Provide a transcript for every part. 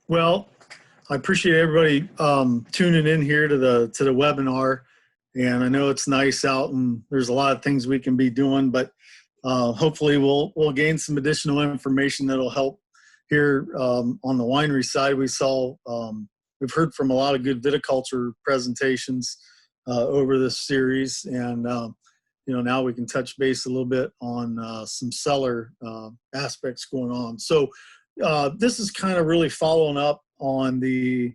Well, I appreciate everybody tuning in here to the webinar, and I know it's nice out, and there's a lot of things we can be doing, but hopefully we'll gain some additional information that'll help here on the winery side. We've heard from a lot of good viticulture presentations over this series, and now we can touch base a little bit on some cellar aspects going on. So this is kind of really following up on the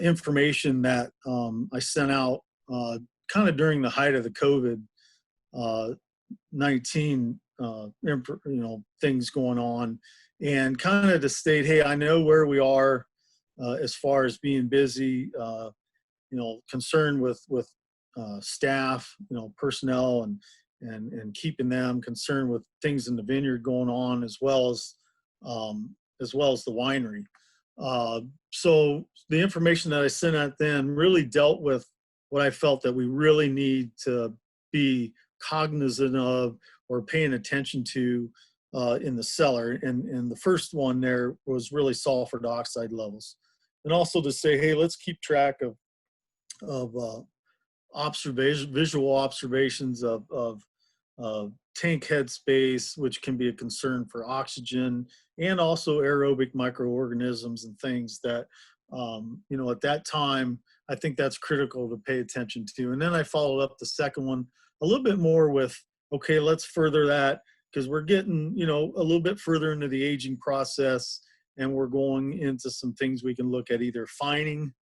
information that I sent out kind of during the height of the COVID 19 things going on, and kind of to state, hey, I know where we are as far as being busy, concerned with staff, personnel, and keeping them concerned with things in the vineyard going on, as well as the winery. So the information that I sent out then really dealt with what I felt that we really need to be cognizant of or paying attention to in the cellar. And the first one there was really sulfur dioxide levels. And also to say, hey, let's keep track of visual observations of tank head space, which can be a concern for oxygen, and also aerobic microorganisms and things that, at that time, I think that's critical to pay attention to. And then I followed up the second one a little bit more with, okay, let's further that, because we're getting, a little bit further into the aging process, and we're going into some things we can look at, either fining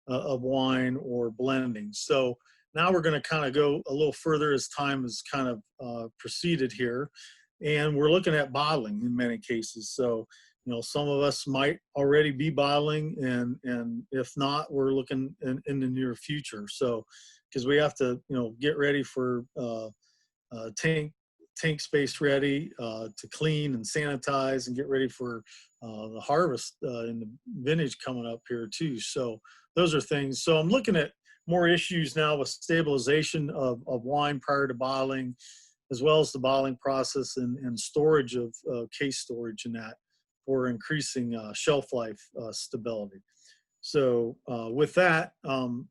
of wine or blending. So now we're going to kind of go a little further as time has kind of proceeded here. And we're looking at bottling in many cases. So, some of us might already be bottling, and if not, we're looking in the near future. So, because we have to, get ready for tank space ready to clean and sanitize and get ready for the harvest in the vintage coming up here too. So those are things. So I'm looking at more issues now with stabilization of wine prior to bottling, as well as the bottling process and storage of case storage and that for increasing shelf life stability. So with that,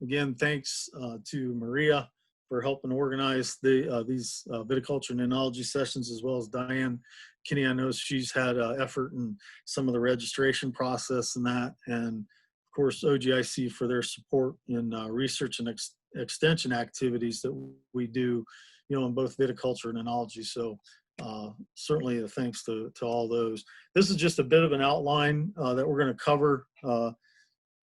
again, thanks to Maria for helping organize these viticulture and enology sessions, as well as Diane Kinney. I know she's had effort in some of the registration process and that, and of course OGIC for their support in research and extension activities that we do, in both viticulture and enology. So certainly the thanks to all those. This is just a bit of an outline that we're going to cover.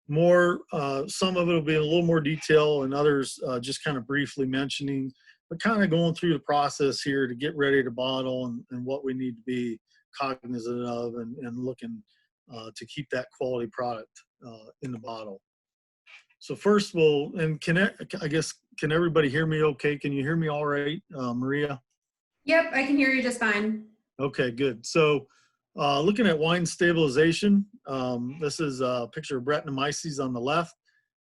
More, some of it will be in a little more detail, and others just kind of briefly mentioning, but kind of going through the process here to get ready to bottle and what we need to be cognizant of and looking to keep that quality product in the bottle. So first can everybody hear me okay? Can you hear me all right, Maria? Yep, I can hear you just fine. Okay, good. So looking at wine stabilization, this is a picture of Brettanomyces on the left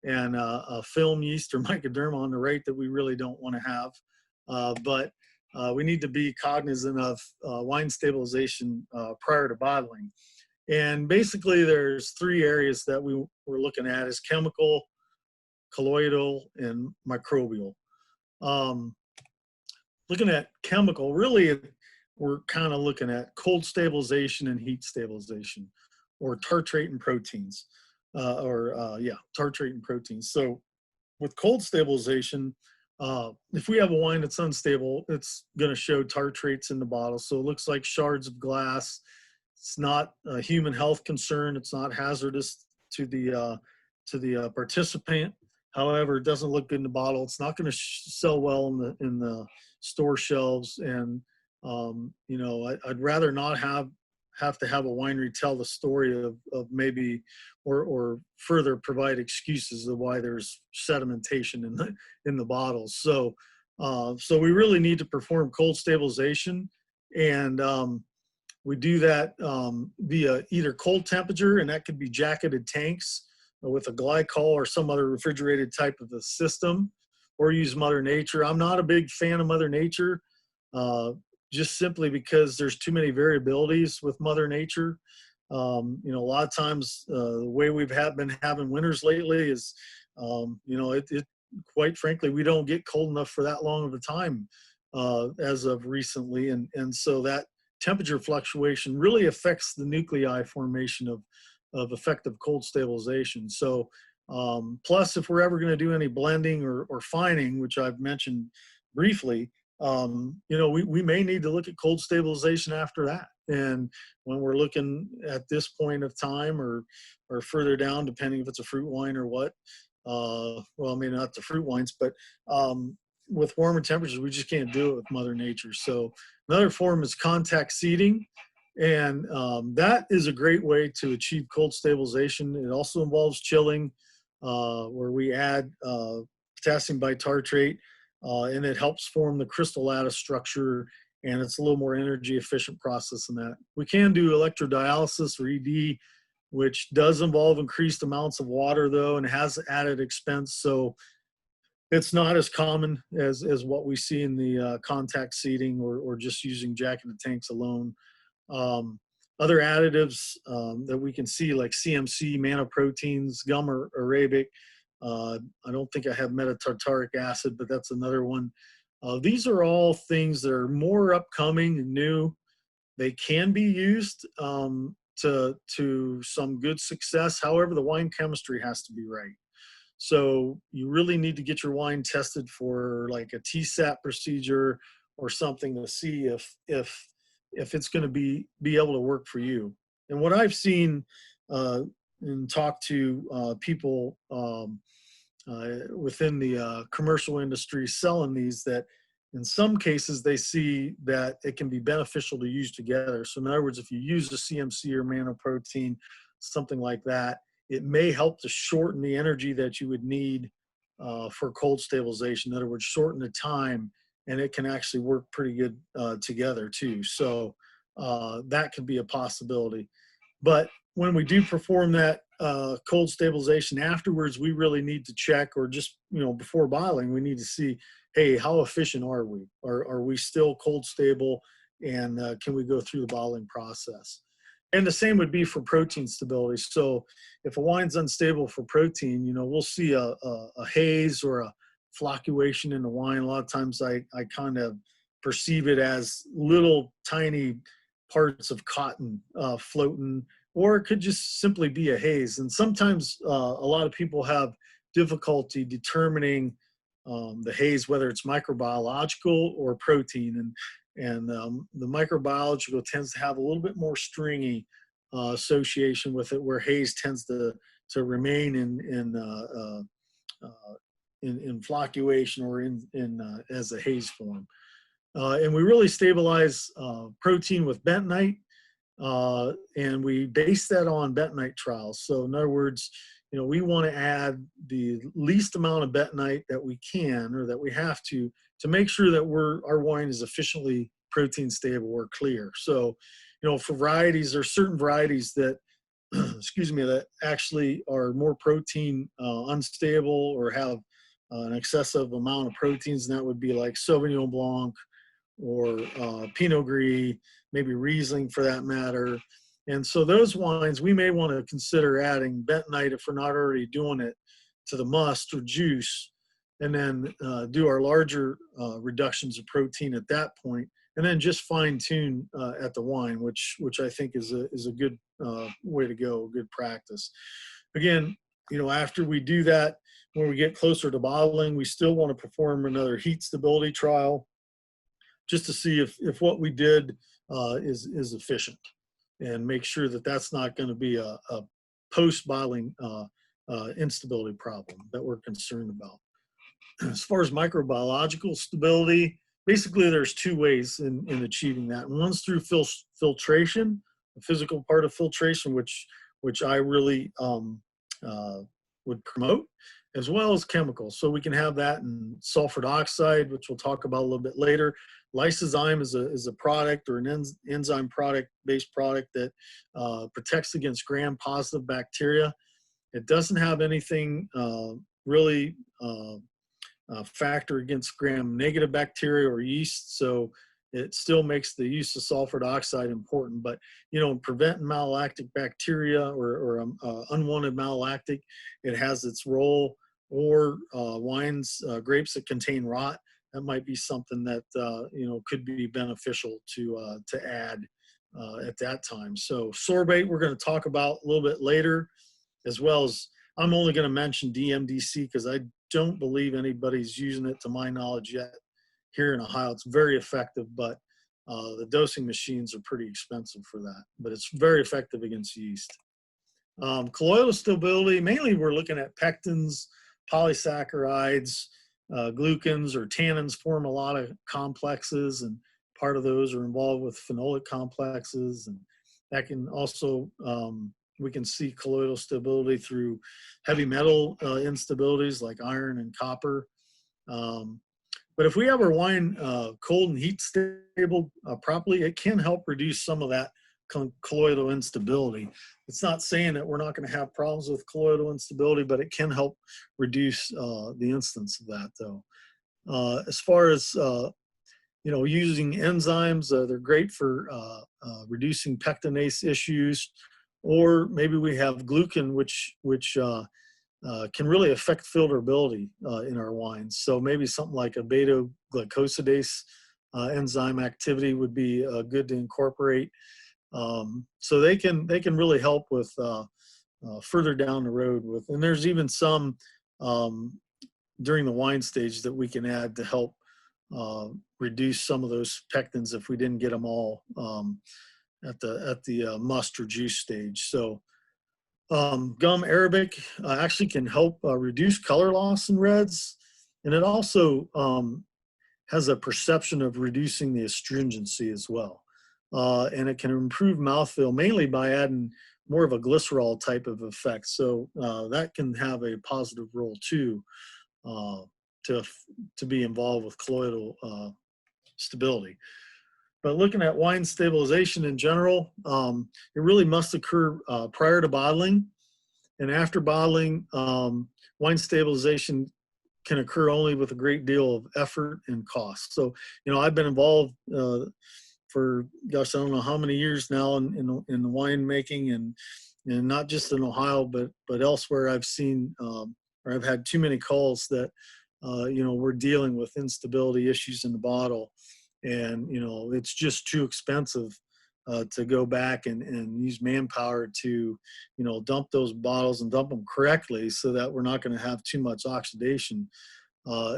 and a film yeast or mycoderma on the right that we really don't want to have. But we need to be cognizant of wine stabilization prior to bottling. And basically there's three areas that we're looking at: is chemical, colloidal, and microbial. Looking at chemical, really we're kind of looking at cold stabilization and heat stabilization, or tartrate and proteins, tartrate and proteins. So with cold stabilization, if we have a wine that's unstable, it's going to show tartrates in the bottle. So it looks like shards of glass. It's not a human health concern. It's not hazardous to the participant. However, it doesn't look good in the bottle. It's not going to sell well in the store shelves. And I'd rather not have to have a winery tell the story of maybe or further provide excuses of why there's sedimentation in the bottles. So we really need to perform cold stabilization, and we do that via either cold temperature, and that could be jacketed tanks with a glycol or some other refrigerated type of a system, or use Mother Nature. I'm not a big fan of Mother Nature, just simply because there's too many variabilities with Mother Nature. A lot of times the way we've been having winters lately is, it quite frankly, we don't get cold enough for that long of a time as of recently. And so that temperature fluctuation really affects the nuclei formation of effective cold stabilization. So plus, if we're ever going to do any blending or fining, which I've mentioned briefly, we may need to look at cold stabilization after that. And when we're looking at this point of time or further down, depending if it's a fruit wine or what, well, maybe not the fruit wines, but with warmer temperatures, we just can't do it with Mother Nature. So another form is contact seeding. And that is a great way to achieve cold stabilization. It also involves chilling, where we add potassium bitartrate, and it helps form the crystal lattice structure, and it's a little more energy efficient process than that. We can do electrodialysis or ED, which does involve increased amounts of water though, and has added expense. So it's not as common as what we see in the contact seeding or just using jack in the tanks alone. Other additives that we can see, like CMC, manoproteins, gum or arabic. I don't think I have metatartaric acid, but that's another one. These are all things that are more upcoming and new. They can be used to some good success. However, the wine chemistry has to be right. So you really need to get your wine tested for like a TSAT procedure or something to see if it's going to be able to work for you. And what I've seen and talked to people within the commercial industry selling these, that in some cases they see that it can be beneficial to use together. So in other words, if you use a CMC or manoprotein, something like that, it may help to shorten the energy that you would need for cold stabilization. In other words, shorten the time, and it can actually work pretty good together too. So that could be a possibility. But when we do perform that cold stabilization afterwards, we really need to check, or just, before bottling, we need to see, hey, how efficient are we? Are we still cold stable? And can we go through the bottling process? And the same would be for protein stability. So if a wine's unstable for protein, we'll see a haze or a flocculation in the wine. A lot of times I kind of perceive it as little tiny parts of cotton floating, or it could just simply be a haze. And sometimes a lot of people have difficulty determining the haze, whether it's microbiological or protein. And the microbiological tends to have a little bit more stringy association with it, where haze tends to remain in flocculation or in as a haze form. And we really stabilize protein with bentonite, and we base that on bentonite trials. So in other words, we want to add the least amount of bentonite that we can, or that we have to make sure that our wine is efficiently protein stable or clear. So, for varieties, there are certain varieties that, excuse me, that actually are more protein unstable or have an excessive amount of proteins, and that would be like Sauvignon Blanc or Pinot Gris, maybe Riesling for that matter. And so those wines, we may want to consider adding bentonite if we're not already doing it to the must or juice, and then do our larger reductions of protein at that point, and then just fine tune at the wine, which I think is a good way to go, good practice. Again, after we do that, when we get closer to bottling, we still want to perform another heat stability trial, just to see if what we did is efficient, and make sure that that's not going to be a post-bottling instability problem that we're concerned about. As far as microbiological stability, basically there's two ways in achieving that. One's through filtration, the physical part of filtration, which I really would promote, as well as chemicals. So we can have that in sulfur dioxide, which we'll talk about a little bit later. Lysozyme is a product, or an enzyme based product that protects against gram-positive bacteria. It doesn't have anything really factor against gram-negative bacteria or yeast. So it still makes the use of sulfur dioxide important. But, preventing malolactic bacteria or unwanted malolactic, it has its role. Or wines, grapes that contain rot, that might be something that could be beneficial to add at that time. So sorbate we're going to talk about a little bit later, as well as I'm only going to mention DMDC because I don't believe anybody's using it to my knowledge yet here in Ohio. It's very effective, but the dosing machines are pretty expensive for that. But it's very effective against yeast. Colloidal stability, mainly we're looking at pectins, polysaccharides, glucans or tannins form a lot of complexes, and part of those are involved with phenolic complexes. And that can also, we can see colloidal stability through heavy metal instabilities like iron and copper. But if we have our wine cold and heat stable properly, it can help reduce some of that colloidal instability. It's not saying that we're not going to have problems with colloidal instability, but it can help reduce the instance of that, though. As far as using enzymes, they're great for reducing pectinase issues, or maybe we have glucan, which can really affect filterability in our wines. So maybe something like a beta-glucosidase enzyme activity would be good to incorporate. So they can really help with further down the road with, and there's even some during the wine stage that we can add to help reduce some of those pectins if we didn't get them all at the must or juice stage. So gum arabic actually can help reduce color loss in reds, and it also has a perception of reducing the astringency as well. And it can improve mouthfeel mainly by adding more of a glycerol type of effect. So that can have a positive role too, to be involved with colloidal stability. But looking at wine stabilization in general, it really must occur prior to bottling. And after bottling, wine stabilization can occur only with a great deal of effort and cost. So, I've been involved for, gosh, I don't know how many years now in the winemaking, and not just in Ohio, but elsewhere. I've seen, or I've had too many calls that, we're dealing with instability issues in the bottle. And, it's just too expensive to go back and use manpower to, dump those bottles and dump them correctly so that we're not going to have too much oxidation,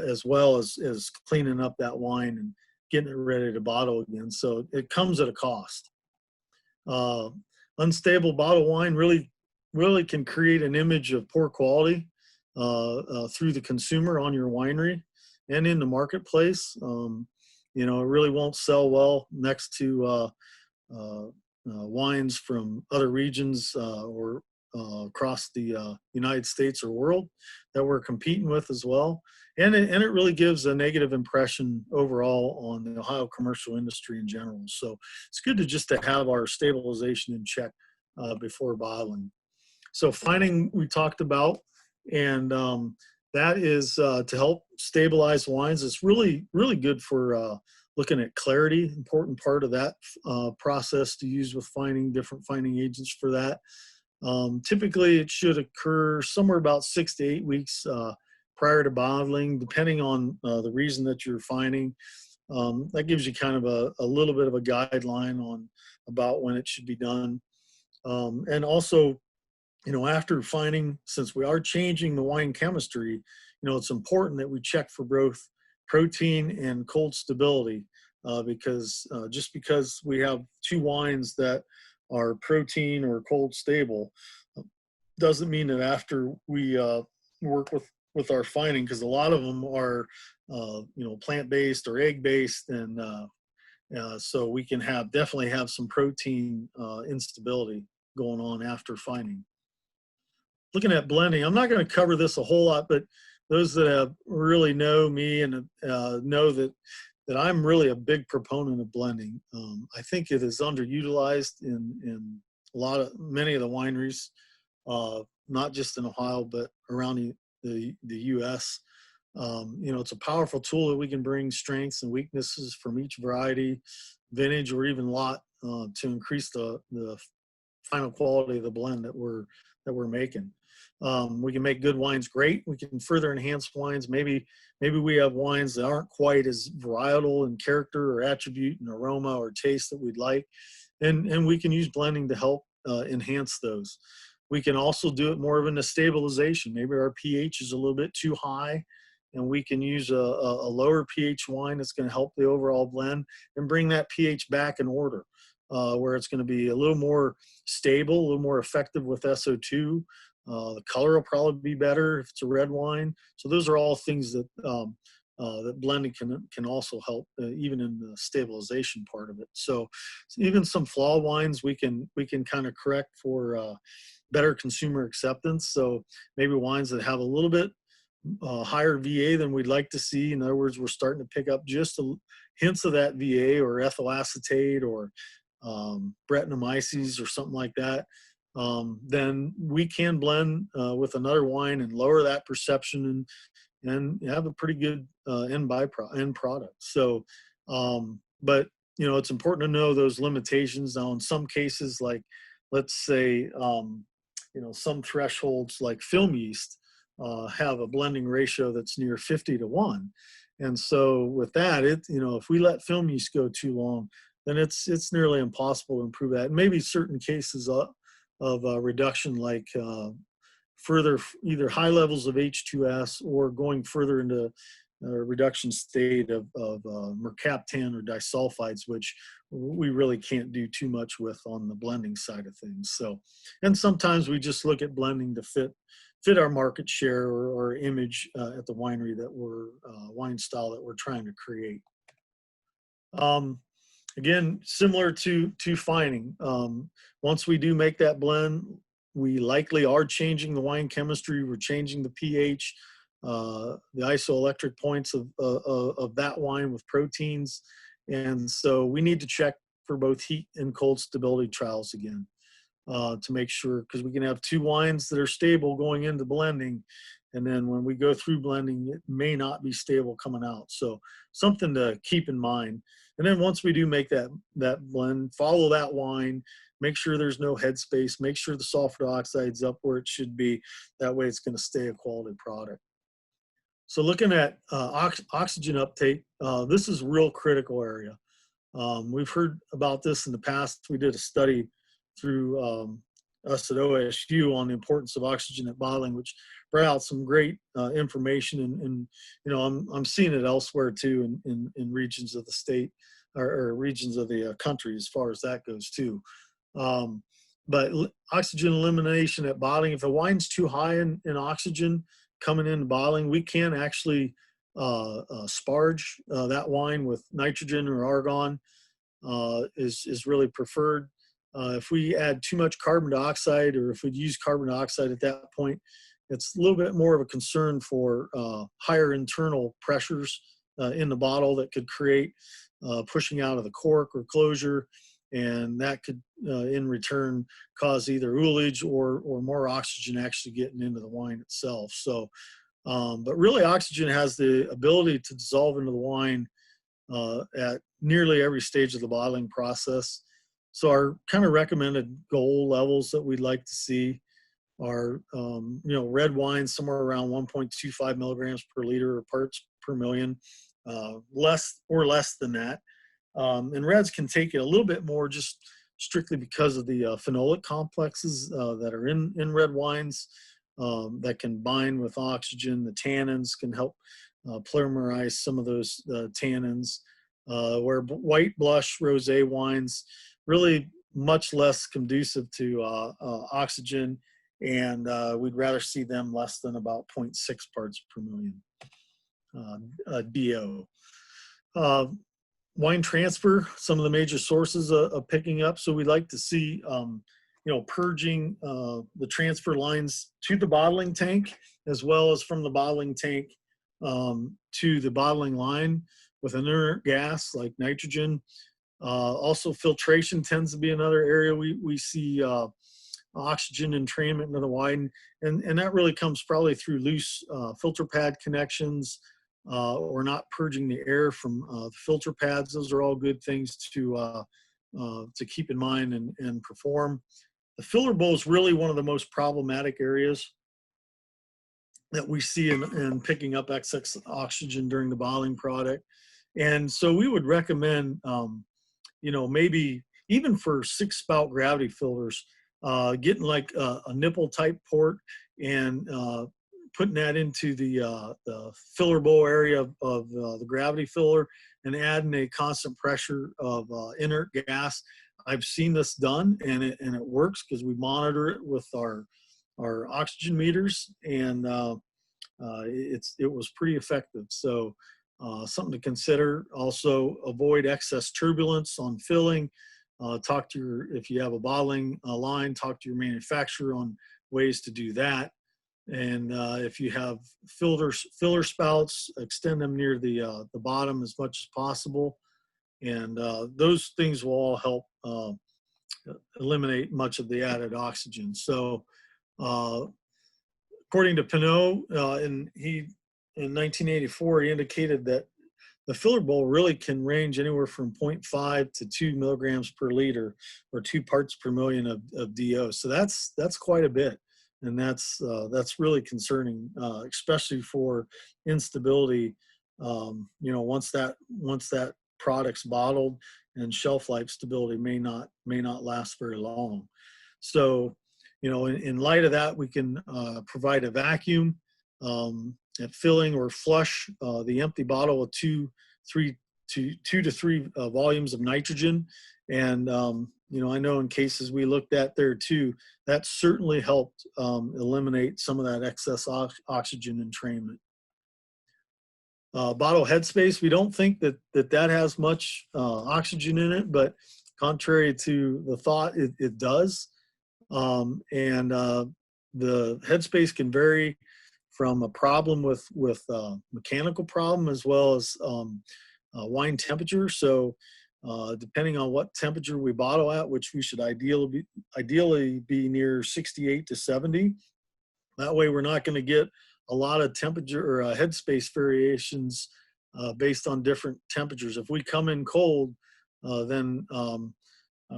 as well as cleaning up that wine and getting it ready to bottle again. So it comes at a cost. Unstable bottle wine really can create an image of poor quality through the consumer on your winery and in the marketplace. It really won't sell well next to wines from other regions or across the United States or world that we're competing with as well. And it really gives a negative impression overall on the Ohio commercial industry in general. So it's good to have our stabilization in check before bottling. So fining we talked about, and that is to help stabilize wines. It's really, really good for looking at clarity, important part of that process to use with different fining agents for that. Typically, it should occur somewhere about 6 to 8 weeks prior to bottling, depending on the reason that you're fining. That gives you kind of a little bit of a guideline on about when it should be done. And also, after fining, since we are changing the wine chemistry, it's important that we check for both protein and cold stability, because just because we have two wines that are protein or cold stable doesn't mean that after we work with our fining, because a lot of them are plant-based or egg-based, and so we can definitely have some protein instability going on after fining. Looking at blending, I'm not going to cover this a whole lot, but those that really know me and know that I'm really a big proponent of blending. I think it is underutilized in many of the wineries, not just in Ohio, but around the U.S. It's a powerful tool that we can bring strengths and weaknesses from each variety, vintage, or even lot to increase the final quality of the blend that we're making. We can make good wines great. We can further enhance wines. Maybe we have wines that aren't quite as varietal in character or attribute and aroma or taste that we'd like, and we can use blending to help enhance those. We can also do it more of in a stabilization. Maybe our pH is a little bit too high, and we can use a lower pH wine that's going to help the overall blend and bring that pH back in order, where it's going to be a little more stable, a little more effective with SO2. The color will probably be better if it's a red wine. So those are all things that that blending can also help, even in the stabilization part of it. So even some flaw wines we can kind of correct for better consumer acceptance. So maybe wines that have a little bit higher VA than we'd like to see. In other words, we're starting to pick up just hints of that VA or ethyl acetate or Brettanomyces or something like that. Then we can blend with another wine and lower that perception and have a pretty good end product. So, but it's important to know those limitations. Now, in some cases, like let's say, some thresholds like film yeast have a blending ratio that's near 50-1. And so with that, if we let film yeast go too long, then it's nearly impossible to improve that. And maybe certain cases of reduction, like further either high levels of H2S or going further into reduction state of mercaptan or disulfides, which we really can't do too much with on the blending side of things. So, and sometimes we just look at blending to fit our market share or image at the winery that wine style that we're trying to create. Again, similar to fining, once we do make that blend, we likely are changing the wine chemistry. We're changing the pH, the isoelectric points of that wine with proteins. And so we need to check for both heat and cold stability trials again to make sure, because we can have two wines that are stable going into blending, and then when we go through blending, it may not be stable coming out. So something to keep in mind. And then once we do make that blend, follow that wine, make sure there's no headspace, make sure the sulfur dioxide's up where it should be. That way it's going to stay a quality product. So looking at oxygen uptake, this is a real critical area. We've heard about this in the past. We did a study through us at OSU on the importance of oxygen at bottling, which brought out some great information. And I'm seeing it elsewhere too in regions of the state or regions of the country as far as that goes too. But oxygen elimination at bottling, if a wine's too high in oxygen coming into bottling, we can actually sparge that wine with nitrogen or argon is really preferred. If we add too much carbon dioxide, or if we use carbon dioxide at that point, it's a little bit more of a concern for higher internal pressures in the bottle that could create pushing out of the cork or closure, and that could in return cause either ullage or more oxygen actually getting into the wine itself. So, but really oxygen has the ability to dissolve into the wine at nearly every stage of the bottling process. So our kind of recommended goal levels that we'd like to see are, red wine somewhere around 1.25 milligrams per liter or parts per million, less than that. And reds can take it a little bit more just strictly because of the phenolic complexes that are in red wines that can bind with oxygen. The tannins can help polymerize some of those tannins, where white blush rosé wines really much less conducive to oxygen, and we'd rather see them less than about 0.6 parts per million DO. Wine transfer, some of the major sources of picking up. So we'd like to see, purging the transfer lines to the bottling tank, as well as from the bottling tank to the bottling line with an inert gas like nitrogen. Also, filtration tends to be another area we see oxygen entrainment into the wine. And that really comes probably through loose filter pad connections or not purging the air from the filter pads. Those are all good things to keep in mind and perform. The filler bowl is really one of the most problematic areas that we see in picking up excess oxygen during the bottling product. And so we would recommend, maybe even for 6-spout gravity filters, getting like a nipple type port and putting that into the filler bowl area of the gravity filler and adding a constant pressure of inert gas. I've seen this done, and it works because we monitor it with our oxygen meters, and it was pretty effective. So something to consider. Also, avoid excess turbulence on filling. If you have a bottling line, talk to your manufacturer on ways to do that. And if you have filler spouts, extend them near the bottom as much as possible. And those things will all help eliminate much of the added oxygen. So according to Pinot, in 1984, he indicated that the filler bowl really can range anywhere from 0.5 to 2 milligrams per liter, or 2 parts per million of DO. So that's quite a bit, and that's really concerning, especially for instability. Once that product's bottled, and shelf life stability may not last very long. So, in light of that, we can provide a vacuum at filling or flush the empty bottle with 2 to 3 volumes of nitrogen. And, I know in cases we looked at there too, that certainly helped eliminate some of that excess oxygen entrainment. Bottle headspace, we don't think that has much oxygen in it, but contrary to the thought, it does. And the headspace can vary from a problem with mechanical problem as well as wine temperature. So depending on what temperature we bottle at, which we should ideally be near 68 to 70. That way we're not going to get a lot of temperature or headspace variations based on different temperatures. If we come in cold, then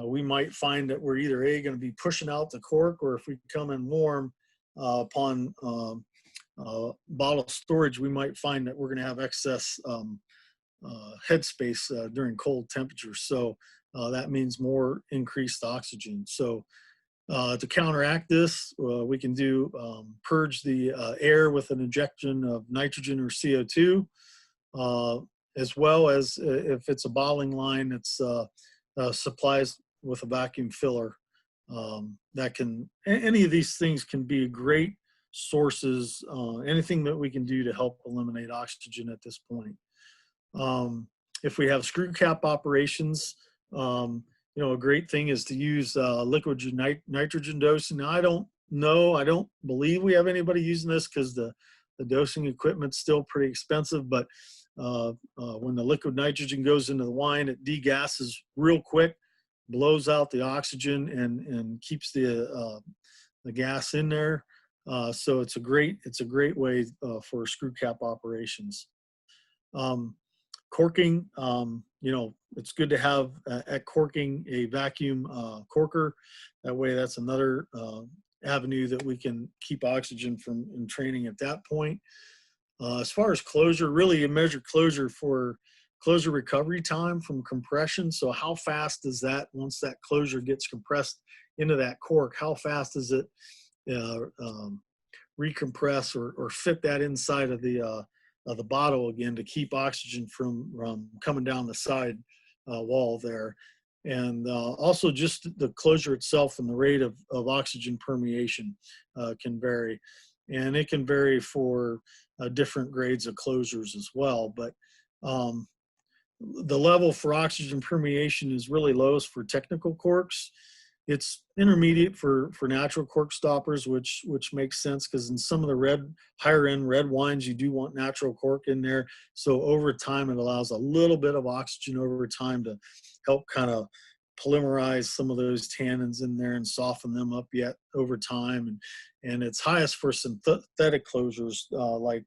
we might find that we're either going to be pushing out the cork, or if we come in warm upon bottle storage, we might find that we're going to have excess headspace during cold temperatures. So that means more increased oxygen. So to counteract this, we can purge the air with an injection of nitrogen or CO2, as well as if it's a bottling line, it's supplies with a vacuum filler. Any of these things can be great sources, anything that we can do to help eliminate oxygen at this point. If we have screw cap operations, a great thing is to use liquid nitrogen dosing. Now, I don't believe we have anybody using this because the dosing equipment's still pretty expensive, but when the liquid nitrogen goes into the wine, it degasses real quick, blows out the oxygen, and keeps the gas in there. So it's a great way for screw cap operations. Corking, it's good to have at corking a vacuum corker. That way, that's another avenue that we can keep oxygen from entraining at that point. As far as closure, really you measure closure for closure recovery time from compression. So how fast is that, once that closure gets compressed into that cork, how fast does it recompress or fit that inside of the bottle again to keep oxygen from coming down the side wall there. And also just the closure itself and the rate of oxygen permeation can vary. And it can vary for different grades of closures as well. But the level for oxygen permeation is really lowest for technical corks. It's intermediate for natural cork stoppers, which makes sense because in some of the higher end red wines, you do want natural cork in there. So over time, it allows a little bit of oxygen over time to help kind of polymerize some of those tannins in there and soften them up yet over time. And it's highest for synthetic closures, like,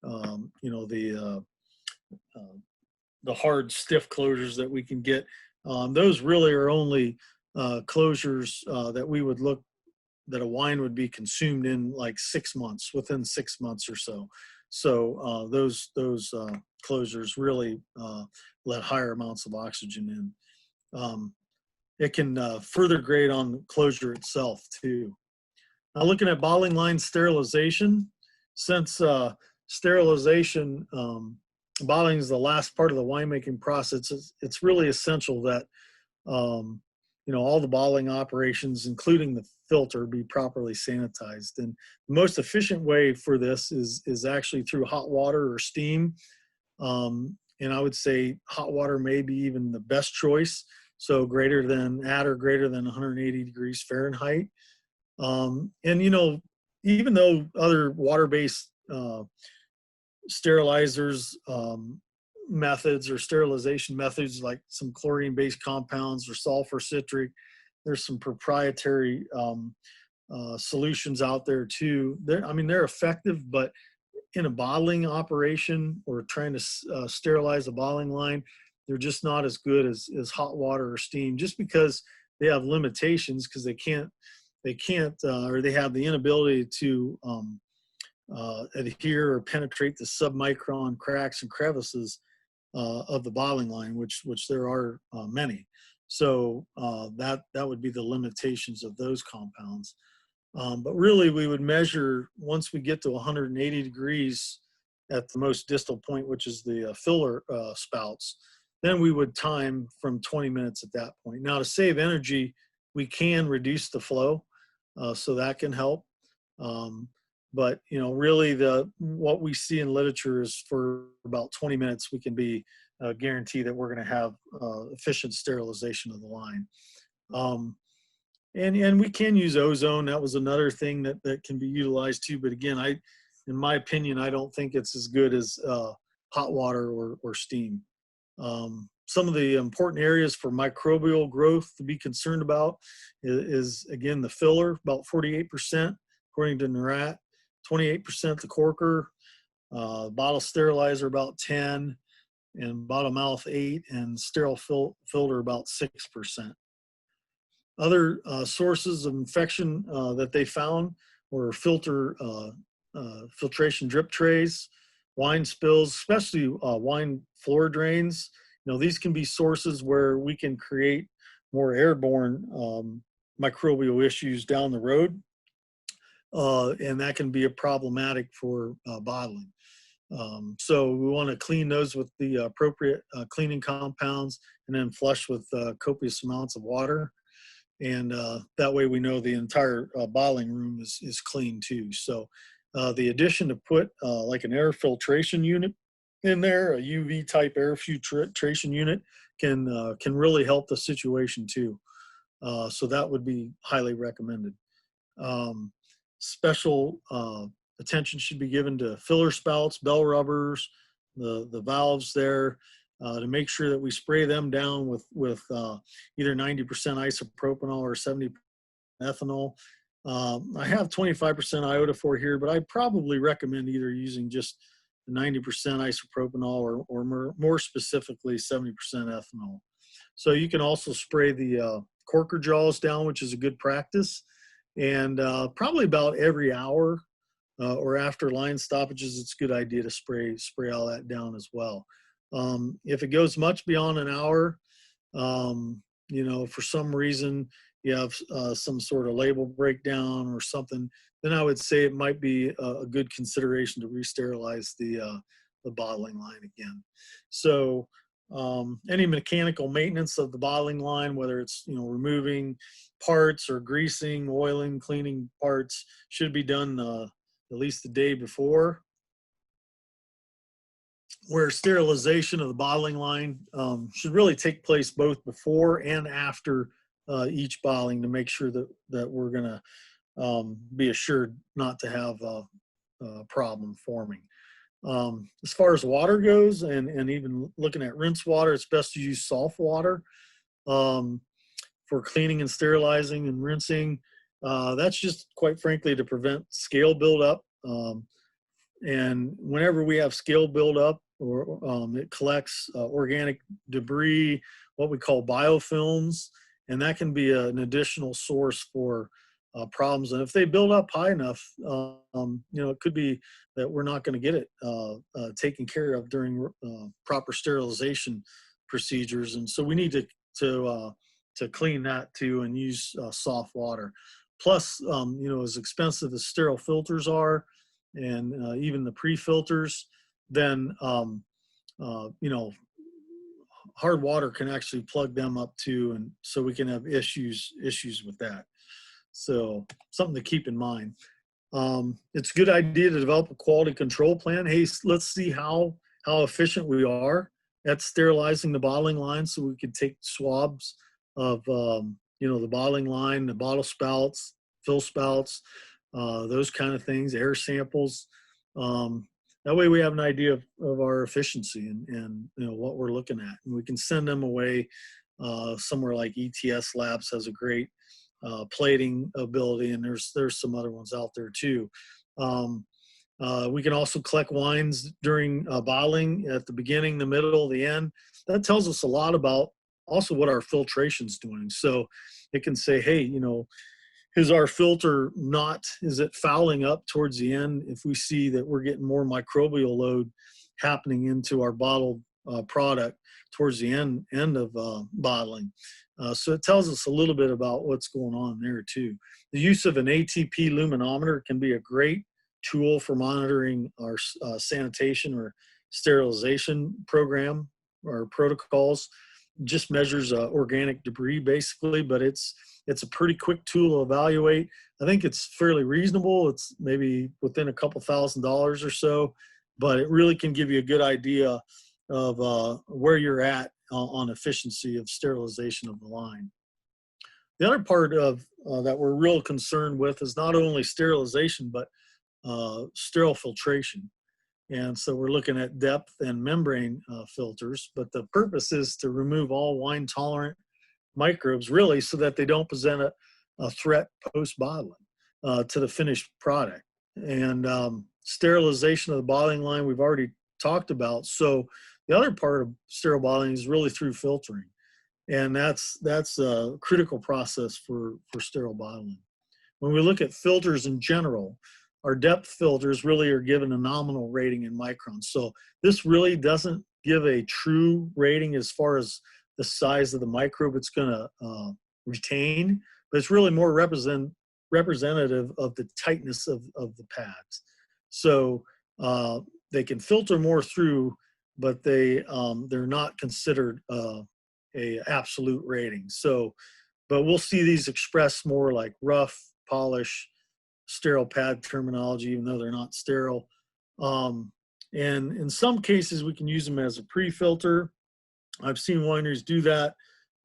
you know, the hard, stiff closures that we can get. Those really are only closures that we would look that a wine would be consumed in like 6 months, within 6 months or so. So those closures really let higher amounts of oxygen in. It can further grade on the closure itself too. Now, looking at bottling line sterilization, since sterilization, bottling is the last part of the winemaking process, it's really essential that you know, all the bottling operations, including the filter, be properly sanitized. And the most efficient way for this is actually through hot water or steam. And I would say hot water may be even the best choice. So at or greater than 180 degrees Fahrenheit. And, you know, even though other water-based sterilizers methods or sterilization methods, like some chlorine-based compounds or sulfur citric, there's some proprietary solutions out there too. I mean, they're effective, but in a bottling operation or trying to sterilize a bottling line, they're just not as good as hot water or steam, just because they have limitations, because they can't or they have the inability to adhere or penetrate the submicron cracks and crevices of the bottling line, which there are many. So that would be the limitations of those compounds. But really, we would measure once we get to 180 degrees at the most distal point, which is the filler spouts. Then we would time from 20 minutes at that point. Now, to save energy, we can reduce the flow, so that can help. But you know, really, what we see in literature is for about 20 minutes we can be guarantee that we're going to have efficient sterilization of the line. And we can use ozone. That was another thing that can be utilized too. But again, in my opinion, I don't think it's as good as hot water or steam. Some of the important areas for microbial growth to be concerned about is again, the filler, about 48%, according to NERAT, 28% the corker, bottle sterilizer about 10, and bottle mouth 8, and sterile filter about 6%. Other sources of infection that they found were filtration drip trays, wine spills, especially wine floor drains. You know, these can be sources where we can create more airborne microbial issues down the road, and that can be problematic for bottling. So we want to clean those with the appropriate cleaning compounds, and then flush with copious amounts of water. And that way we know the entire bottling room is clean too. So the addition to put like an air filtration unit in there, a UV type air filtration unit, can really help the situation too. So that would be highly recommended. Special attention should be given to filler spouts, bell rubbers, the valves there, to make sure that we spray them down with either 90% isopropanol or 70% ethanol. I have 25% iodophor here, but I'd probably recommend either using just 90% isopropanol or more specifically 70% ethanol. So you can also spray the corker jaws down, which is a good practice. And probably about every hour or after line stoppages, it's a good idea to spray all that down as well. If it goes much beyond an hour, you know, for some reason you have some sort of label breakdown or something, then I would say it might be a good consideration to re-sterilize the bottling line again. So any mechanical maintenance of the bottling line, whether it's, you know, removing parts or greasing, oiling, cleaning parts, should be done at least the day before. Where sterilization of the bottling line should really take place both before and after each bottling, to make sure that we're going to be assured not to have a problem forming. As far as water goes, and even looking at rinse water, it's best to use soft water. for cleaning and sterilizing and rinsing. That's just quite frankly to prevent scale buildup. And whenever we have scale buildup, or it collects organic debris, what we call biofilms, and that can be an additional source for problems. And if they build up high enough, it could be that we're not going to get it taken care of during proper sterilization procedures. And so we need to clean that too and use soft water. Plus, as expensive as sterile filters are, and even the pre-filters, then hard water can actually plug them up too, and so we can have issues with that. So something to keep in mind. It's a good idea to develop a quality control plan. Hey, let's see how efficient we are at sterilizing the bottling line, so we could take swabs of the bottling line, the bottle spouts, fill spouts, those kind of things, air samples. That way we have an idea of our efficiency and what we're looking at, and we can send them away somewhere like ETS Labs has a great plating ability, and there's some other ones out there too. We can also collect wines during bottling at the beginning, the middle, the end. That tells us a lot about also what our filtration's doing. So it can say, hey, is our filter is it fouling up towards the end? If we see that we're getting more microbial load happening into our bottled product towards the end of bottling. So it tells us a little bit about what's going on there too. The use of an ATP luminometer can be a great tool for monitoring our sanitation or sterilization program or protocols. Just measures organic debris basically, but it's a pretty quick tool to evaluate. I think it's fairly reasonable. It's maybe within a couple $1,000s or so, but it really can give you a good idea of where you're at on efficiency of sterilization of the line. The other part of that we're real concerned with is not only sterilization, but sterile filtration. And so we're looking at depth and membrane filters, but the purpose is to remove all wine tolerant microbes, really, so that they don't present a threat post-bottling to the finished product. And sterilization of the bottling line, we've already talked about. So the other part of sterile bottling is really through filtering. And that's a critical process for sterile bottling. When we look at filters in general, our depth filters really are given a nominal rating in microns. So this really doesn't give a true rating as far as the size of the microbe it's going to retain, but it's really more representative of the tightness of the pads. So they can filter more through, but they're not considered a absolute rating. So, but we'll see these expressed more like rough, polish, sterile pad terminology, even though they're not sterile. And in some cases, we can use them as a pre-filter. I've seen wineries do that,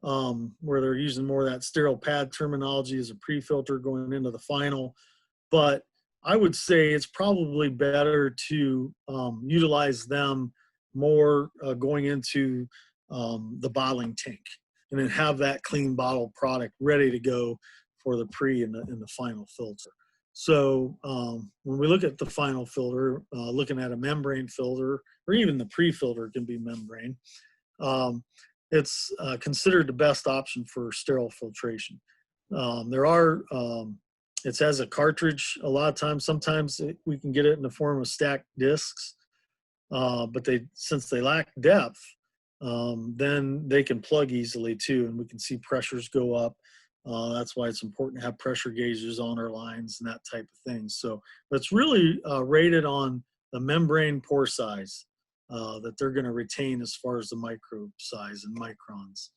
where they're using more of that sterile pad terminology as a pre-filter going into the final. But I would say it's probably better to utilize them more going into the bottling tank, and then have that clean bottled product ready to go for the pre and the final filter. So when we look at the final filter, looking at a membrane filter, or even the pre-filter can be membrane, it's considered the best option for sterile filtration. It's as a cartridge a lot of times. Sometimes we can get it in the form of stacked discs, but since they lack depth, then they can plug easily too, and we can see pressures go up. That's why it's important to have pressure gauges on our lines and that type of thing. So it's really rated on the membrane pore size that they're going to retain as far as the microbe size and microns.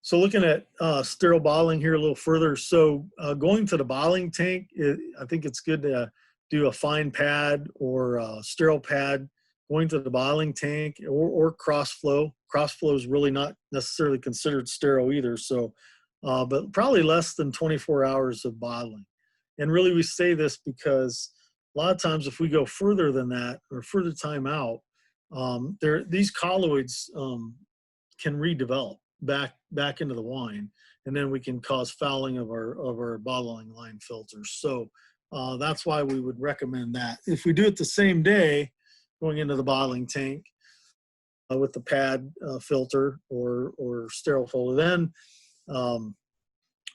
So looking at sterile bottling here a little further. So going to the bottling tank, I think it's good to do a fine pad or a sterile pad going to the bottling tank, or cross flow. Cross flow is really not necessarily considered sterile either. So, but probably less than 24 hours of bottling. And really we say this because a lot of times if we go further than that or further time out, these colloids can redevelop. back into the wine, and then we can cause fouling of our bottling line filters. So that's why we would recommend that. If we do it the same day, going into the bottling tank with the pad filter or sterile filter, then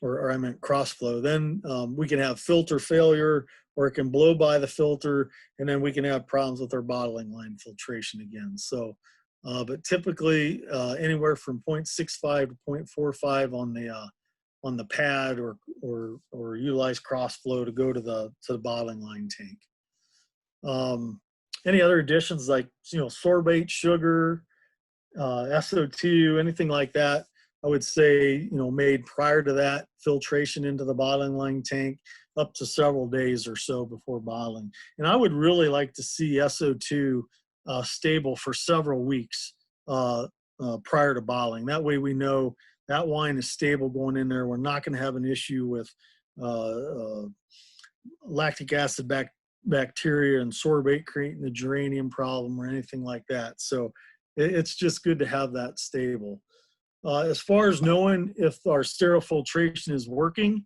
or I meant cross flow, then we can have filter failure, or it can blow by the filter, and then we can have problems with our bottling line filtration again. So, but typically anywhere from 0.65 to 0.45 on the pad, or utilize cross flow to go to the bottling line tank. Any other additions like sorbate, sugar, SO2, anything like that, I would say, made prior to that filtration into the bottling line tank up to several days or so before bottling. And I would really like to see SO2 stable for several weeks prior to bottling. That way we know that wine is stable going in there. We're not going to have an issue with lactic acid bacteria and sorbate creating the geranium problem or anything like that. So it's just good to have that stable. As far as knowing if our sterile filtration is working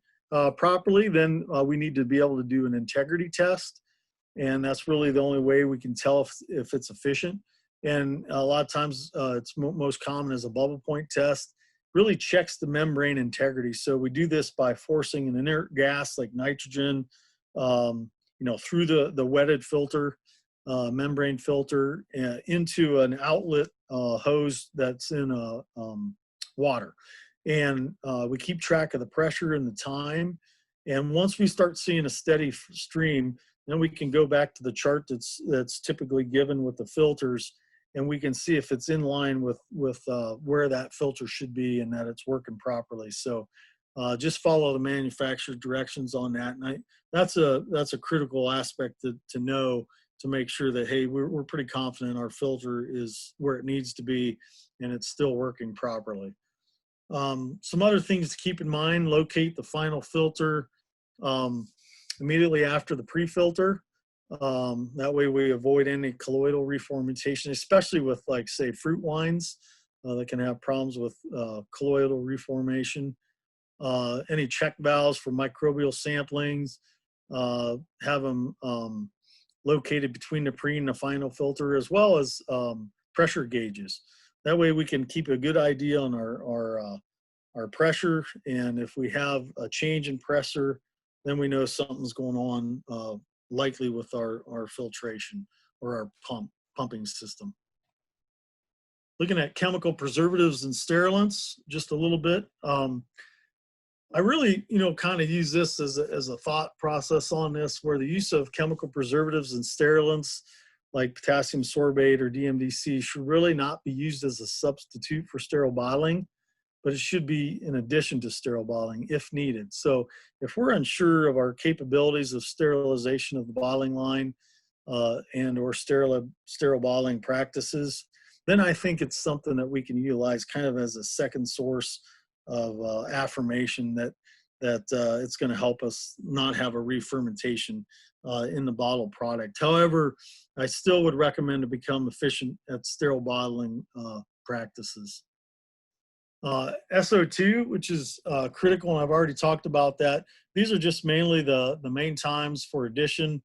properly, then we need to be able to do an integrity test. And that's really the only way we can tell if it's efficient. And a lot of times it's most common as a bubble point test. Really checks the membrane integrity. So we do this by forcing an inert gas like nitrogen, through the wetted filter, membrane filter, into an outlet hose that's in water. And we keep track of the pressure and the time. And once we start seeing a steady stream, then we can go back to the chart that's typically given with the filters, and we can see if it's in line with where that filter should be and that it's working properly. So just follow the manufacturer's directions on that. And that's a critical aspect to know, to make sure that, hey, we're pretty confident our filter is where it needs to be and it's still working properly. Some other things to keep in mind: locate the final filter immediately after the pre-filter. That way we avoid any colloidal reformation, especially with, like, say, fruit wines that can have problems with colloidal reformation. Any check valves for microbial samplings, have them located between the pre and the final filter, as well as pressure gauges. That way we can keep a good idea on our pressure, and if we have a change in pressure, then we know something's going on, likely with our filtration or our pumping system. Looking at chemical preservatives and sterilants just a little bit. I really, kind of use this as a thought process on this, where the use of chemical preservatives and sterilants like potassium sorbate or DMDC should really not be used as a substitute for sterile bottling, but it should be in addition to sterile bottling if needed. So if we're unsure of our capabilities of sterilization of the bottling line and or sterile bottling practices, then I think it's something that we can utilize kind of as a second source of affirmation that it's going to help us not have a re-fermentation in the bottled product. However, I still would recommend to become efficient at sterile bottling practices. SO2, which is critical, and I've already talked about that. These are just mainly the main times for addition.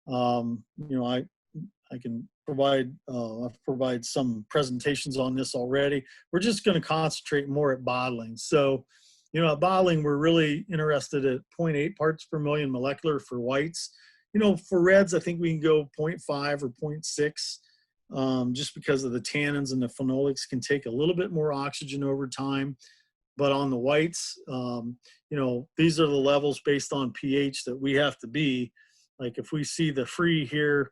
I can provide I've provided some presentations on this already. We're just going to concentrate more at bottling. So, at bottling, we're really interested at 0.8 parts per million molecular for whites. For reds, I think we can go 0.5 or 0.6, just because of the tannins and the phenolics can take a little bit more oxygen over time. But on the whites, these are the levels based on pH that we have to be. Like if we see the free here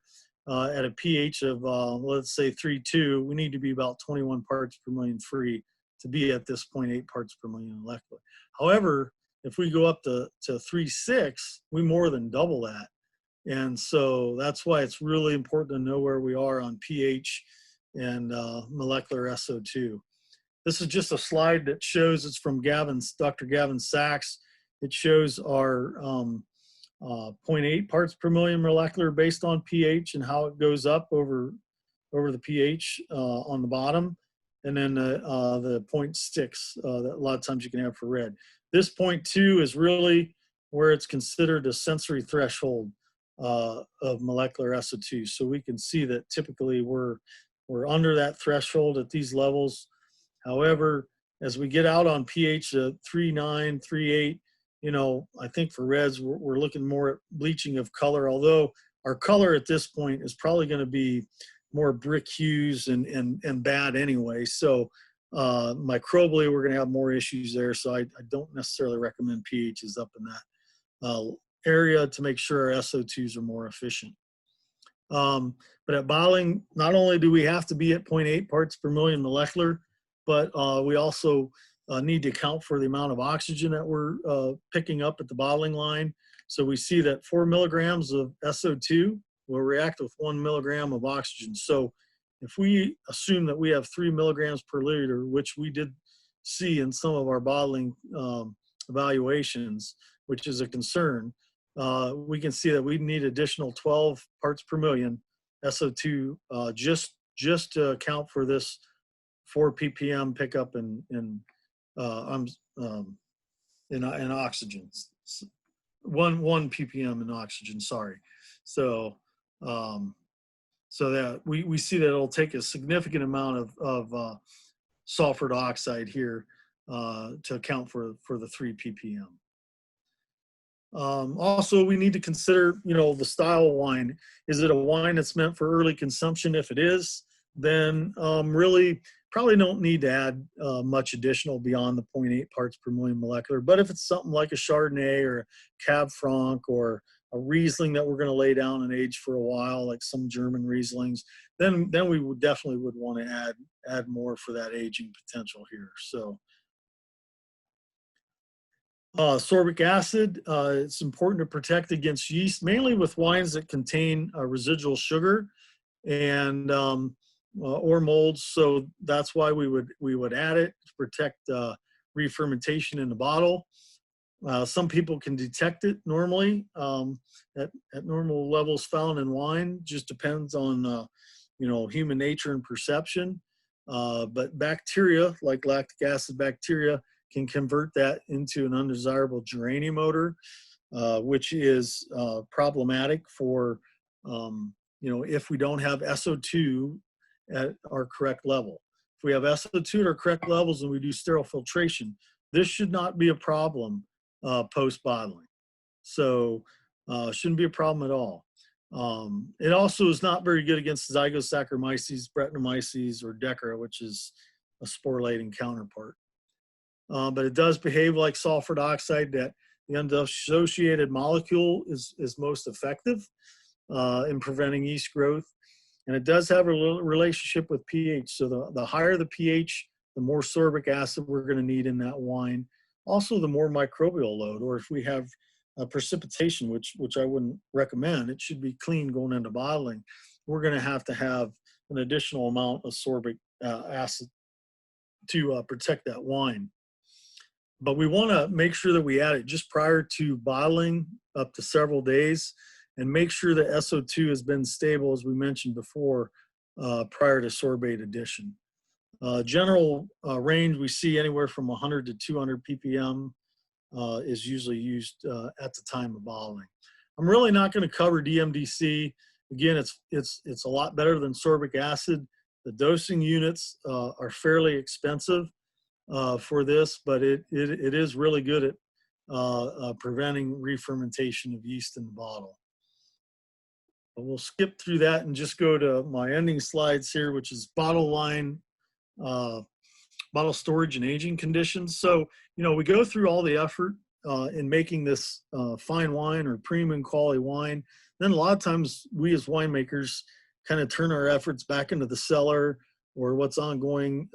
at a pH of, let's say 3.2, we need to be about 21 parts per million free to be at this 0.8 parts per million molecular. However, if we go up to 3.6, we more than double that. And so that's why it's really important to know where we are on pH and molecular SO2. This is just a slide that shows, it's from Dr. Gavin Sachs. It shows our 0.8 parts per million molecular based on pH and how it goes up over the pH on the bottom. and then the 0.6 that a lot of times you can have for red. This 0.2 is really where it's considered a sensory threshold of molecular SO2. So we can see that typically we're under that threshold at these levels. However, as we get out on pH 3.9, 3.8, I think for reds, we're looking more at bleaching of color, although our color at this point is probably going to be more brick hues and bad anyway. So microbially, we're going to have more issues there. So I don't necessarily recommend pHs up in that area to make sure our SO2s are more efficient. But at bottling, not only do we have to be at 0.8 parts per million molecular, but we also need to account for the amount of oxygen that we're picking up at the bottling line. So we see that 4 milligrams of SO2 will react with 1 milligram of oxygen. So if we assume that we have 3 milligrams per liter, which we did see in some of our bottling evaluations, which is a concern, we can see that we need additional 12 parts per million SO2 just to account for this 4 ppm pickup in oxygen. 1 ppm in oxygen. Sorry. So that we see that it'll take a significant amount of sulfur dioxide here to account for the 3 ppm. Also, we need to consider, the style of wine. Is it a wine that's meant for early consumption? If it is, then really probably don't need to add much additional beyond the 0.8 parts per million molecular. But if it's something like a Chardonnay or a Cab Franc or a Riesling that we're going to lay down and age for a while, like some German Rieslings, then we would definitely want to add more for that aging potential here. So. Sorbic acid, it's important to protect against yeast, mainly with wines that contain residual sugar and or molds. So that's why we would add it to protect re-fermentation in the bottle. Some people can detect it normally at normal levels found in wine. Just depends on human nature and perception. But bacteria, like lactic acid bacteria, can convert that into an undesirable geranium odor, which is problematic for, if we don't have SO2 at our correct level. If we have SO2 at our correct levels and we do sterile filtration, this should not be a problem post-bottling. So shouldn't be a problem at all. It also is not very good against Zygosaccharomyces, Brettanomyces, or Decara, which is a sporulating counterpart. But it does behave like sulfur dioxide, that the undissociated molecule is most effective in preventing yeast growth. And it does have a relationship with pH. So the higher the pH, the more sorbic acid we're going to need in that wine. Also, the more microbial load, or if we have precipitation, which I wouldn't recommend, it should be clean going into bottling. We're going to have an additional amount of sorbic acid to protect that wine. But we want to make sure that we add it just prior to bottling, up to several days, and make sure that SO2 has been stable, as we mentioned before, prior to sorbate addition. General range, we see anywhere from 100 to 200 ppm is usually used at the time of bottling. I'm really not going to cover DMDC. Again, it's a lot better than sorbic acid. The dosing units are fairly expensive for this, but it is really good at preventing re-fermentation of yeast in the bottle. But we'll skip through that and just go to my ending slides here, which is bottle line, bottle storage and aging conditions. So, we go through all the effort in making this fine wine or premium quality wine. Then a lot of times we as winemakers kind of turn our efforts back into the cellar or what's ongoing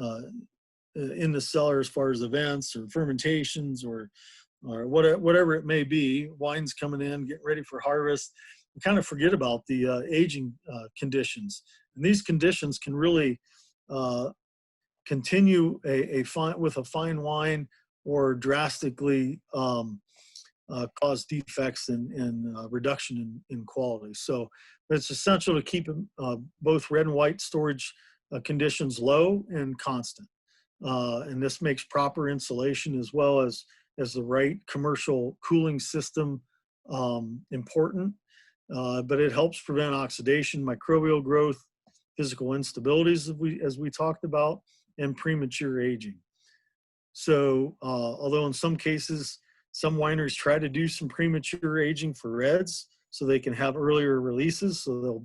in the cellar as far as events or fermentations or whatever it may be. Wine's coming in, getting ready for harvest. We kind of forget about the aging conditions. And these conditions can really continue with a fine wine or drastically cause defects and reduction in quality. So it's essential to keep both red and white storage conditions low and constant. And this makes proper insulation as well as the right commercial cooling system important. But it helps prevent oxidation, microbial growth, physical instabilities as we talked about, and premature aging. So although in some cases, some wineries try to do some premature aging for reds so they can have earlier releases. So they'll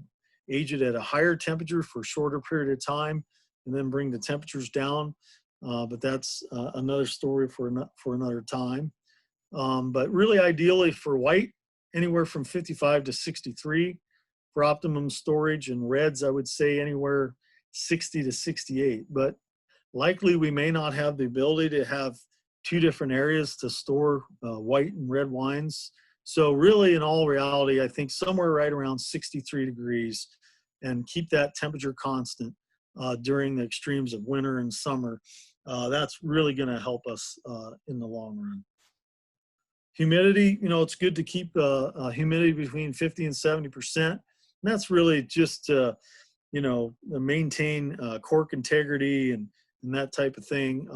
age it at a higher temperature for a shorter period of time and then bring the temperatures down. But that's another story for another time. But really ideally for white, anywhere from 55 to 63 for optimum storage, and reds, I would say anywhere 60 to 68. But likely we may not have the ability to have two different areas to store white and red wines. So really in all reality, I think somewhere right around 63 degrees, and keep that temperature constant during the extremes of winter and summer. That's really going to help us in the long run. Humidity, it's good to keep humidity between 50 and 70%. And that's really just to, maintain cork integrity and that type of thing.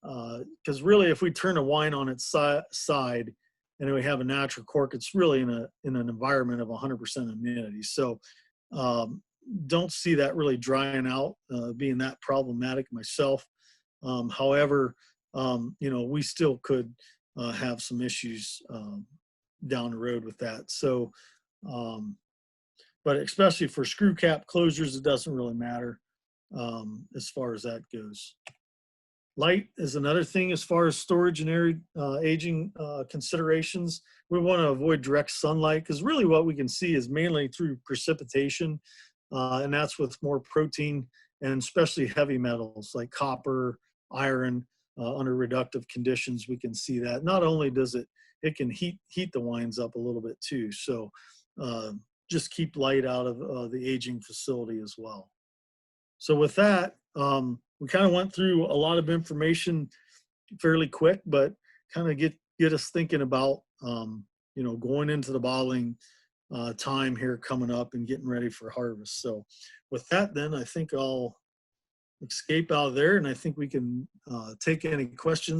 Because really, if we turn a wine on its side and we have a natural cork, it's really in an environment of 100% humidity. So don't see that really drying out, being that problematic myself. However, we still could have some issues down the road with that. So, but especially for screw cap closures, it doesn't really matter as far as that goes. Light is another thing as far as storage and aging considerations. We want to avoid direct sunlight because really what we can see is mainly through precipitation, and that's with more protein and especially heavy metals like copper, iron. Under reductive conditions, we can see that. Not only does it can heat the wines up a little bit too. So just keep light out of the aging facility as well. So with that, we kind of went through a lot of information fairly quick, but kind of get us thinking about going into the bottling time here coming up and getting ready for harvest. So with that, then I think I'll escape out of there, and I think we can take any questions